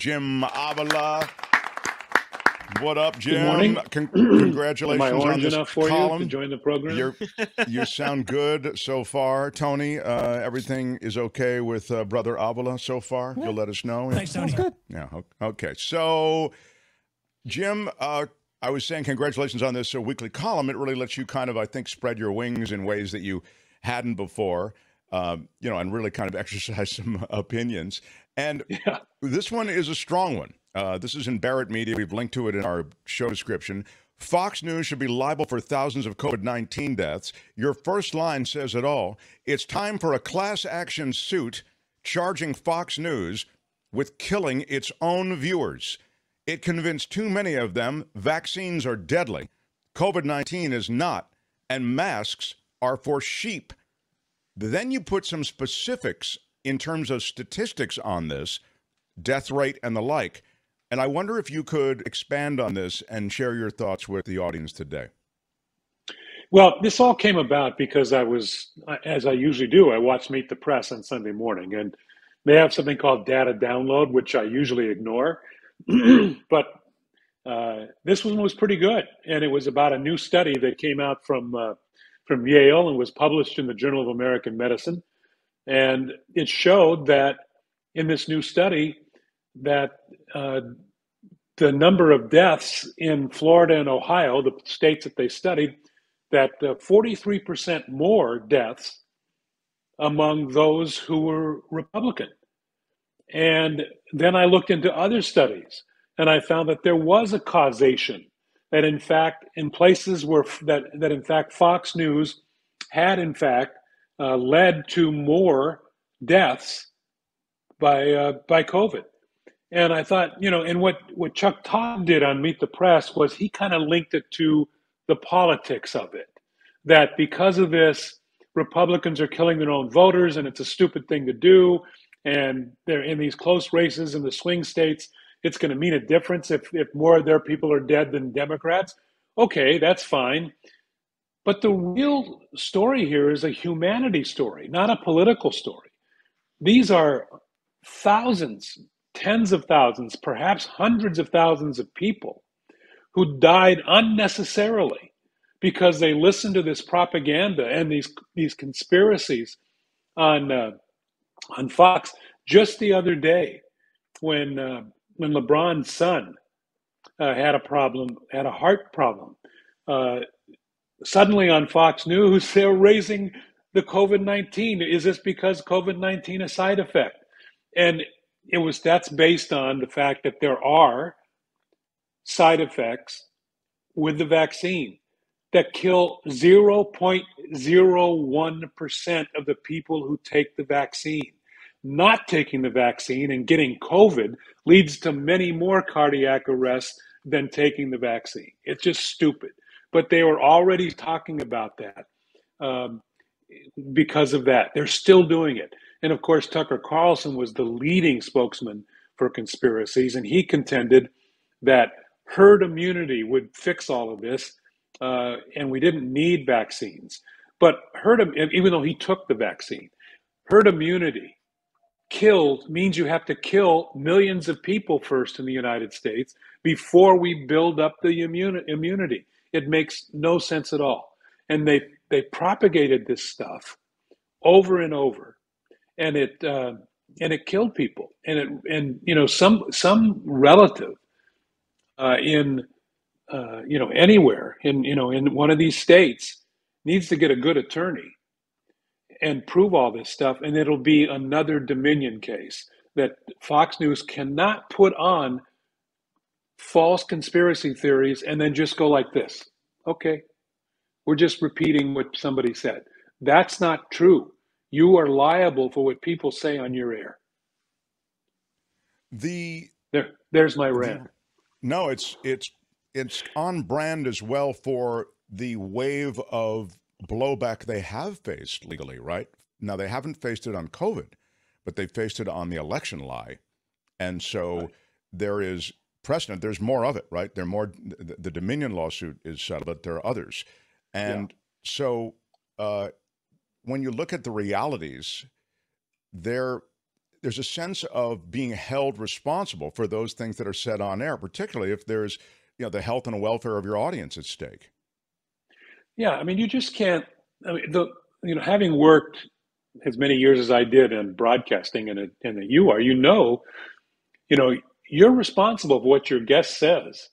Jim Avila. What up, Jim? Good morning. Congratulations Am I orange on this enough for column. you to join the program? You sound good so far, Tony. Everything is okay with Brother Avila so far? Yeah. You'll let us know? Thanks, Tony. Good. Yeah, okay. So, Jim, I was saying congratulations on this weekly column. It really lets you kind of, I think, spread your wings in ways that you hadn't before, and really kind of exercise some opinions. And This one is a strong one. This is in Barrett Media. We've linked to it in our show description. Fox News should be liable for thousands of COVID-19 deaths. Your first line says it all. It's time for a class action suit charging Fox News with killing its own viewers. It convinced too many of them vaccines are deadly, COVID-19 is not, and masks are for sheep. Then you put some specifics in terms of statistics on this, death rate and the like. And I wonder if you could expand on this and share your thoughts with the audience today. Well, this all came about because I was, as I usually do, I watch Meet the Press on Sunday morning, and they have something called data download, which I usually ignore. But this one was pretty good, and it was about a new study that came out from Yale and was published in the Journal of American Medicine. And it showed that in this new study that the number of deaths in Florida and Ohio, the states that they studied, that 43% more deaths among those who were Republican. And then I looked into other studies, and I found that there was a causation, that in fact, in places where that in fact Fox News had in fact led to more deaths by COVID. And I thought, and what Chuck Todd did on Meet the Press was he kind of linked it to the politics of it, that because of this, Republicans are killing their own voters, and it's a stupid thing to do. And they're in these close races in the swing states. It's going to mean a difference if more of their people are dead than Democrats. Okay, that's fine. But the real story here is a humanity story, not a political story. These are thousands, tens of thousands, perhaps hundreds of thousands of people who died unnecessarily because they listened to this propaganda and these conspiracies on Fox. Just the other day, when LeBron's son had a heart problem, suddenly on Fox News they're raising the COVID-19. Is this because COVID-19 a side effect? And that's based on the fact that there are side effects with the vaccine that kill 0.01% of the people who take the vaccine. Not taking the vaccine and getting COVID leads to many more cardiac arrests than taking the vaccine. It's just stupid. But they were already talking about that because of that. They're still doing it. And of course, Tucker Carlson was the leading spokesman for conspiracies, and he contended that herd immunity would fix all of this, and we didn't need vaccines. But even though he took the vaccine, herd immunity means you have to kill millions of people first in the United States before we build up the immunity. It makes no sense at all. And they propagated this stuff over and over, and it killed people. And some relative in anywhere in one of these states needs to get a good attorney and prove all this stuff, and it'll be another Dominion case that Fox News cannot put on false conspiracy theories and then just go like this. Okay, we're just repeating what somebody said. That's not true. You are liable for what people say on your air. There's my rant. No, it's on brand as well for the wave of blowback they have faced legally, right? Now, they haven't faced it on COVID, but they faced it on the election lie. And so there is precedent. There's more of it, right? The Dominion lawsuit is settled, but there are others. And so when you look at the realities, there's a sense of being held responsible for those things that are said on air, particularly if there's, the health and welfare of your audience at stake. Yeah, I mean, you just can't. I mean, having worked as many years as I did in broadcasting, and that you are, you're responsible for what your guest says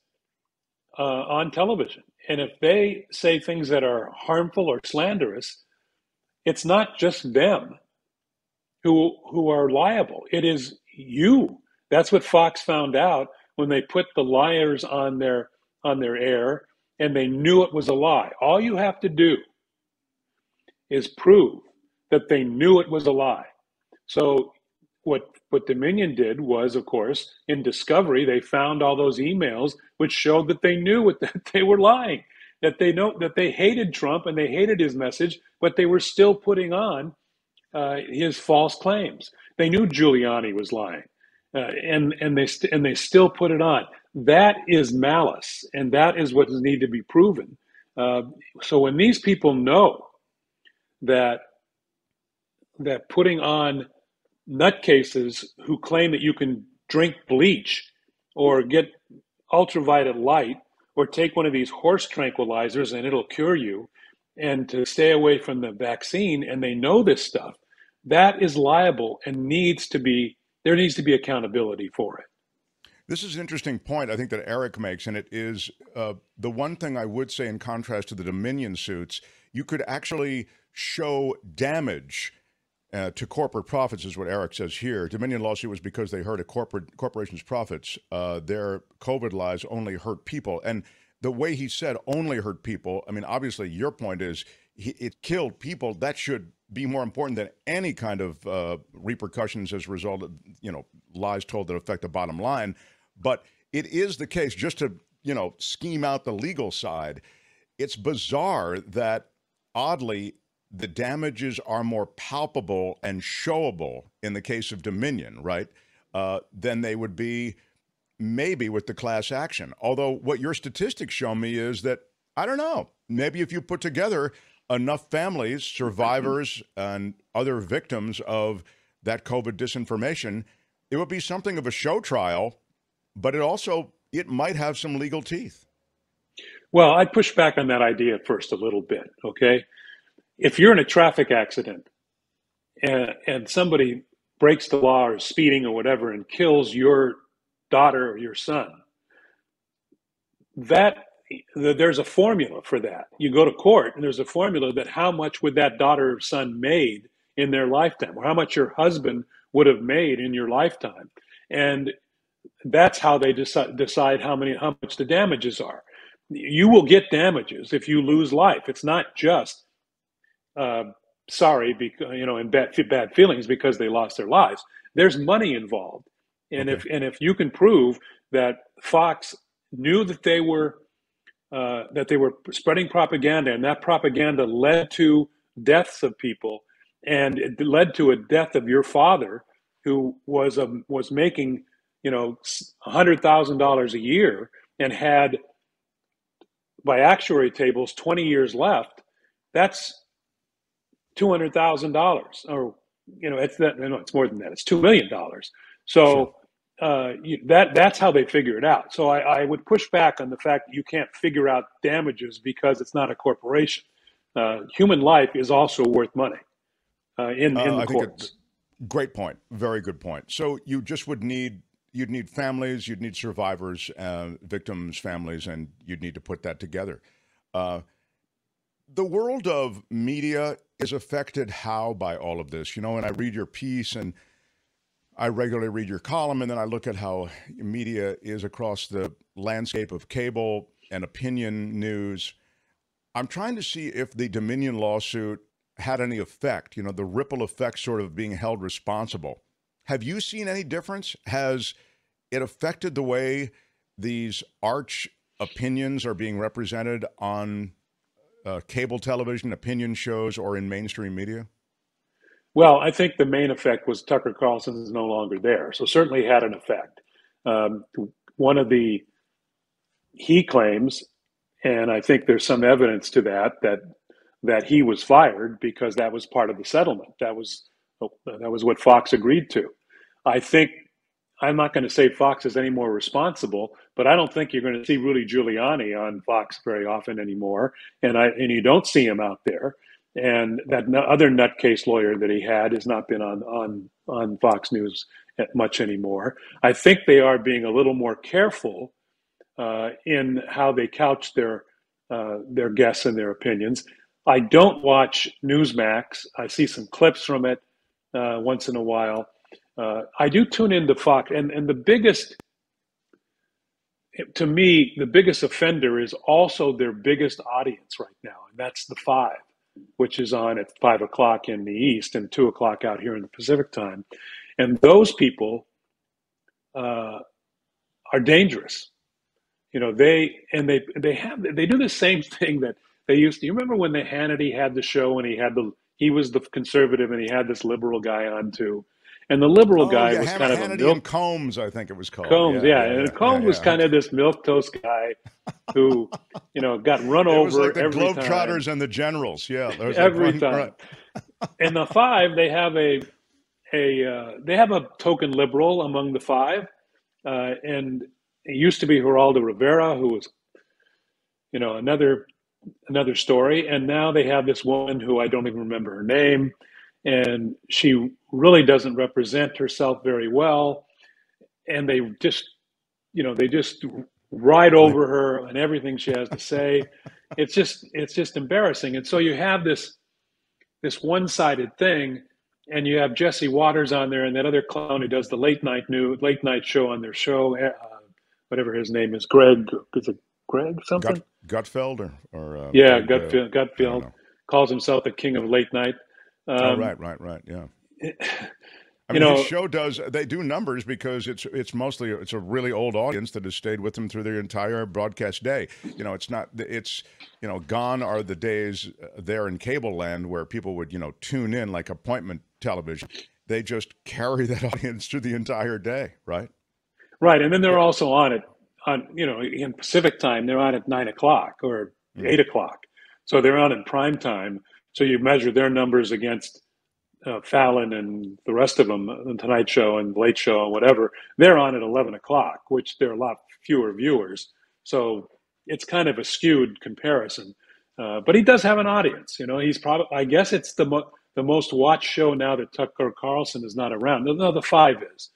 on television, and if they say things that are harmful or slanderous, it's not just them who are liable. It is you. That's what Fox found out when they put the liars on their air, and they knew it was a lie. All you have to do is prove that they knew it was a lie. So what Dominion did was, of course, in discovery, they found all those emails which showed that they knew that they were lying, that they hated Trump and they hated his message, but they were still putting on his false claims. They knew Giuliani was lying, and they still put it on. That is malice, and that is what needs to be proven. So when these people know that putting on nutcases who claim that you can drink bleach or get ultraviolet light or take one of these horse tranquilizers and it'll cure you, and to stay away from the vaccine, and they know this stuff, that is liable and there needs to be accountability for it. This is an interesting point I think that Eric makes, and it is the one thing I would say in contrast to the Dominion suits, you could actually show damage to corporate profits, is what Eric says here. Dominion lawsuit was because they hurt a corporation's profits. Their COVID lies only hurt people. And the way he said only hurt people, I mean, obviously your point is it killed people. That should be more important than any kind of repercussions as a result of, lies told that affect the bottom line. But it is the case, just to, scheme out the legal side, it's bizarre that, oddly, the damages are more palpable and showable in the case of Dominion, right, than they would be maybe with the class action. Although what your statistics show me is that, I don't know, maybe if you put together enough families, survivors, and other victims of that COVID disinformation, it would be something of a show trial, but it might have some legal teeth. Well, I'd push back on that idea first a little bit, okay? If you're in a traffic accident and somebody breaks the law or is speeding or whatever and kills your daughter or your son, there's a formula for that. You go to court and there's a formula that how much would that daughter or son made in their lifetime, or how much your husband would have made in your lifetime. And that's how they decide how much the damages are. You will get damages if you lose life. It's not just sorry, because, and bad feelings because they lost their lives. There's money involved, and Okay. if you can prove that Fox knew that they were spreading propaganda, and that propaganda led to deaths of people, and it led to a death of your father, who was making $100,000 a year and had, by actuary tables, 20 years left. That's $200,000, or it's more than that. It's $2 million. So that's how they figure it out. So I would push back on the fact that you can't figure out damages because it's not a corporation. Human life is also worth money in the courts. Great point. Very good point. So you just you'd need families, you'd need survivors, victims' families, and you'd need to put that together. The world of media is affected how by all of this? And I read your piece and I regularly read your column, and then I look at how media is across the landscape of cable and opinion news. I'm trying to see if the Dominion lawsuit had any effect, the ripple effect sort of being held responsible. Have you seen any difference? Has it affected the way these arch opinions are being represented on cable television, opinion shows, or in mainstream media? Well, I think the main effect was Tucker Carlson is no longer there. So certainly had an effect. One of he claims, and I think there's some evidence to that he was fired because that was part of the settlement. That was what Fox agreed to. I think I'm not going to say Fox is any more responsible, but I don't think you're going to see Rudy Giuliani on Fox very often anymore, and you don't see him out there. And that other nutcase lawyer that he had has not been on Fox News much anymore. I think they are being a little more careful in how they couch their guests and their opinions. I don't watch Newsmax. I see some clips from it once in a while. I do tune into Fox, and the biggest, to me, the biggest offender is also their biggest audience right now, and that's the Five, which is on at 5 o'clock in the East and 2 o'clock out here in the Pacific time, and those people are dangerous. You know, they do the same thing that they used to. You remember when the Hannity had the show and he was the conservative and he had this liberal guy on too. And the liberal Oh guy yeah, was kind of a Hannity and Combs, I think it was called. Combs, yeah. And Combs was kind of this milquetoast guy who, got run It over was like the every Globetrotters time. and the Generals. Yeah, there was Every like time. right. And the Five, they have a token liberal among the Five, and it used to be Geraldo Rivera, who was, another story, and now they have this woman who I don't even remember her name, and she really doesn't represent herself very well, and they just ride over her and everything she has to say. It's just embarrassing, and so you have this one-sided thing, and you have Jesse Waters on there and that other clown who does the late night show on their show, whatever his name is. Is it Greg something? Gutfeld or Yeah, Greg, Gutfeld calls himself the king of late night. right, yeah. I mean, his show they do numbers because it's mostly a really old audience that has stayed with them through their entire broadcast day. Gone are the days there in cable land where people would, tune in like appointment television. They just carry that audience through the entire day, right? Right, and then they're also in Pacific time, they're on at 9 o'clock or 8 o'clock. So they're on in prime time. So you measure their numbers against Fallon and the rest of them, the Tonight Show and Late Show and whatever. They're on at 11 o'clock, which there are a lot fewer viewers. So it's kind of a skewed comparison. But he does have an audience. He's probably, I guess it's the most watched show now that Tucker Carlson is not around. No, the Five is.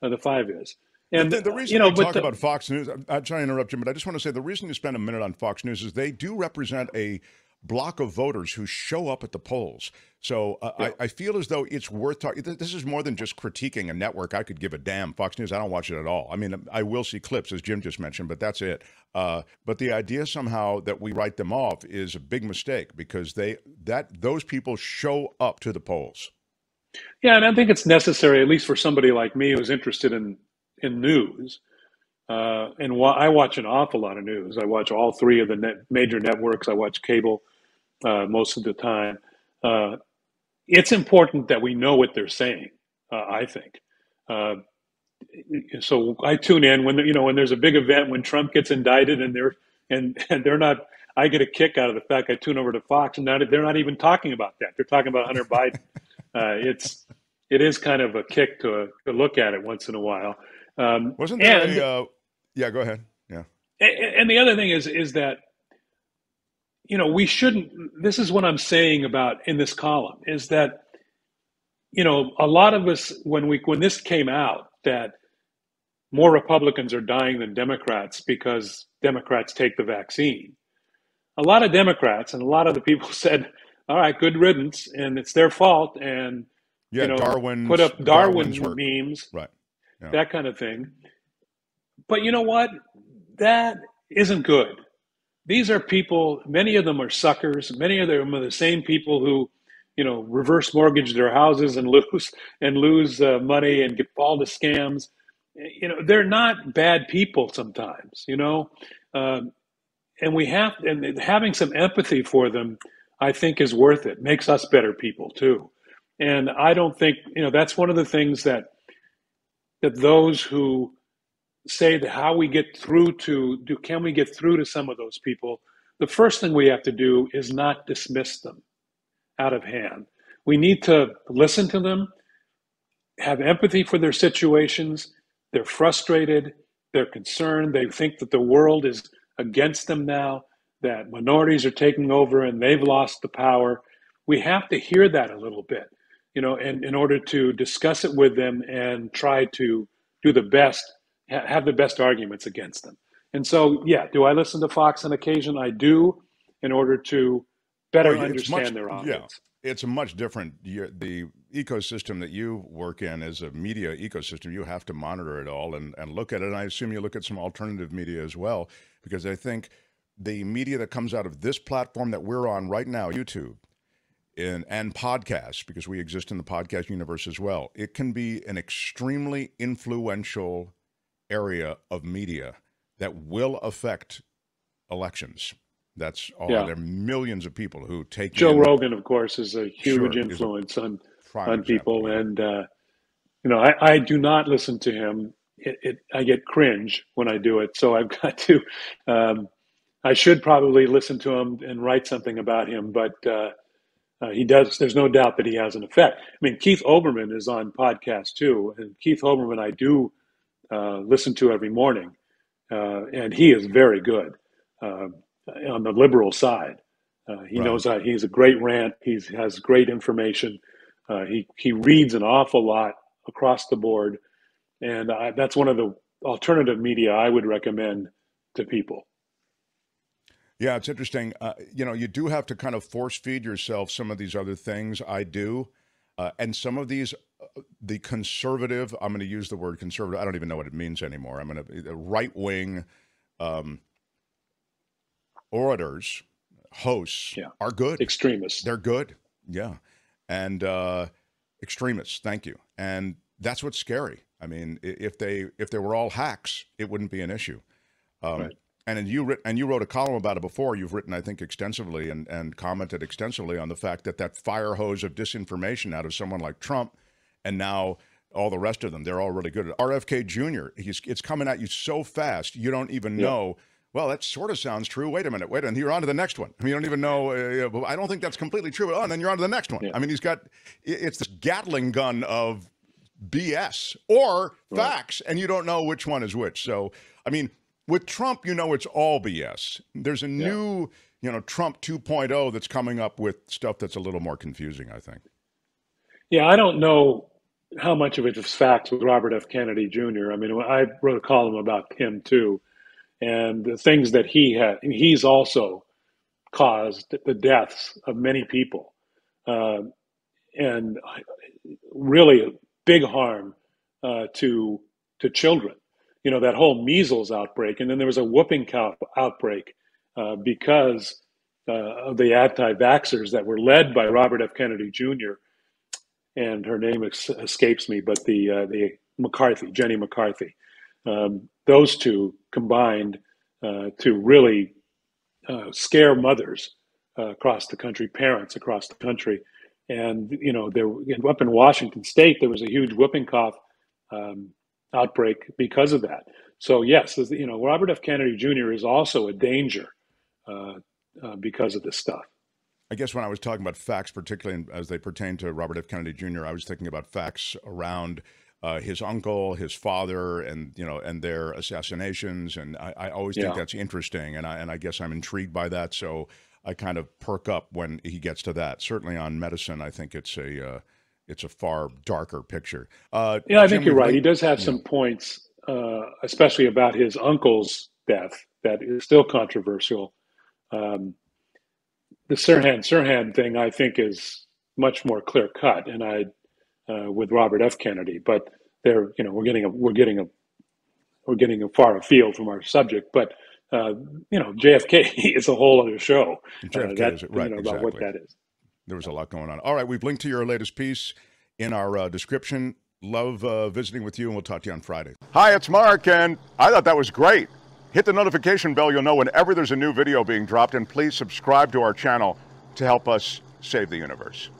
The Five is. And the reason we talk about Fox News, I'm trying to interrupt you, but I just want to say the reason you spend a minute on Fox News is they do represent a block of voters who show up at the polls. So I feel as though it's worth talking. This is more than just critiquing a network. I could give a damn. Fox News, I don't watch it at all. I mean, I will see clips, as Jim just mentioned, but that's it. But the idea somehow that we write them off is a big mistake because those people show up to the polls. Yeah, and I think it's necessary, at least for somebody like me who's interested in news. And I watch an awful lot of news. I watch all three of the major networks. I watch cable most of the time. It's important that we know what they're saying, I think. So I tune in when there's a big event, when Trump gets indicted, and they're not. I get a kick out of the fact I tune over to Fox, and they're not even talking about that. They're talking about Hunter Biden. It is kind of a kick to look at it once in a while. Wasn't there yeah, go ahead. Yeah. And the other thing is that, we shouldn't, this is what I'm saying about in this column, is that, a lot of us, when this came out, that more Republicans are dying than Democrats because Democrats take the vaccine. A lot of Democrats and a lot of the people said, all right, good riddance, and it's their fault. And, put up Darwin memes, right. Yeah. That kind of thing. But you know what? That isn't good. These are people, many of them are suckers. Many of them are the same people who, reverse mortgage their houses and lose money and fall to scams. They're not bad people sometimes, and and having some empathy for them, I think, is worth it. Makes us better people too. And I don't think, that's one of the things that those who say that how we get through can we get through to some of those people? The first thing we have to do is not dismiss them out of hand. We need to listen to them have empathy for their situations. They're frustrated. They're concerned. They think that the world is against them now, that minorities are taking over and they've lost the power. We have to hear that a little bit, and in order to discuss it with them and try to do the best, have the best arguments against them. And so, yeah, do I listen to Fox on occasion? I do, in order to better understand their audience. Yeah, it's a much different, the ecosystem that you work in is a media ecosystem. You have to monitor it all and look at it. And I assume you look at some alternative media as well, because I think the media that comes out of this platform that we're on right now, YouTube, and podcasts, because we exist in the podcast universe as well, it can be an extremely influential area of media that will affect elections. That's all. Yeah. There are millions of people who take Joe Rogan, of course, is a huge influence on people. Yeah. And, I do not listen to him. I get cringe when I do it. So I've got to, I should probably listen to him and write something about him, but he does. There's no doubt that he has an effect. I mean, Keith Olbermann is on podcast too. And Keith Olbermann, I do listen to every morning. And he is very good. On the liberal side, he knows that he's a great rant. He has great information. He reads an awful lot across the board, and that's one of the alternative media I would recommend to people. Yeah, it's interesting. You do have to kind of force feed yourself some of these other things. I do, and some of these, the conservative. I'm going to use the word conservative. I don't even know what it means anymore. I'm going to right wing. Orators, hosts are good. Extremists. They're good. Yeah. And extremists, thank you. And that's what's scary. I mean, if they were all hacks, it wouldn't be an issue. Right. And you wrote a column about it before. You've written, I think, extensively and commented extensively on the fact that fire hose of disinformation out of someone like Trump and now all the rest of them, they're all really good. RFK Jr., it's coming at you so fast, you don't even know. Well, that sort of sounds true. Wait a minute. And you're on to the next one. I mean, you don't even know. I don't think that's completely true. Oh, and then you're on to the next one. Yeah. I mean, it's this Gatling gun of BS or facts, and you don't know which one is which. So, I mean, with Trump, it's all BS. There's a new, Trump 2.0 that's coming up with stuff that's a little more confusing, I think. Yeah, I don't know how much of it is facts with Robert F. Kennedy Jr. I mean, I wrote a column about him, too. And the things that he's also caused the deaths of many people, and really big harm to children. That whole measles outbreak, and then there was a whooping cough outbreak because of the anti-vaxxers that were led by Robert F. Kennedy Jr. and her name escapes me, but the McCarthy, Jenny McCarthy. Those two combined to really scare mothers across the country, parents across the country. And, up in Washington State, there was a huge whooping cough outbreak because of that. So, yes, Robert F. Kennedy Jr. is also a danger because of this stuff. I guess when I was talking about facts, particularly as they pertain to Robert F. Kennedy Jr., I was thinking about facts around his uncle, his father, and their assassinations, and I always think that's interesting, and I guess I'm intrigued by that. So I kind of perk up when he gets to that. Certainly on medicine, I think it's a far darker picture. I think you're right. He does have some points, especially about his uncle's death, that is still controversial. The Sirhan thing, I think, is much more clear cut, and with Robert F. Kennedy, but we're getting far afield from our subject. But JFK is a whole other show. JFK is right, about exactly. what that is. There was a lot going on. All right, we've linked to your latest piece in our description. Love visiting with you, and we'll talk to you on Friday. Hi, it's Mark, and I thought that was great. Hit the notification bell. You'll know whenever there's a new video being dropped, and please subscribe to our channel to help us save the universe.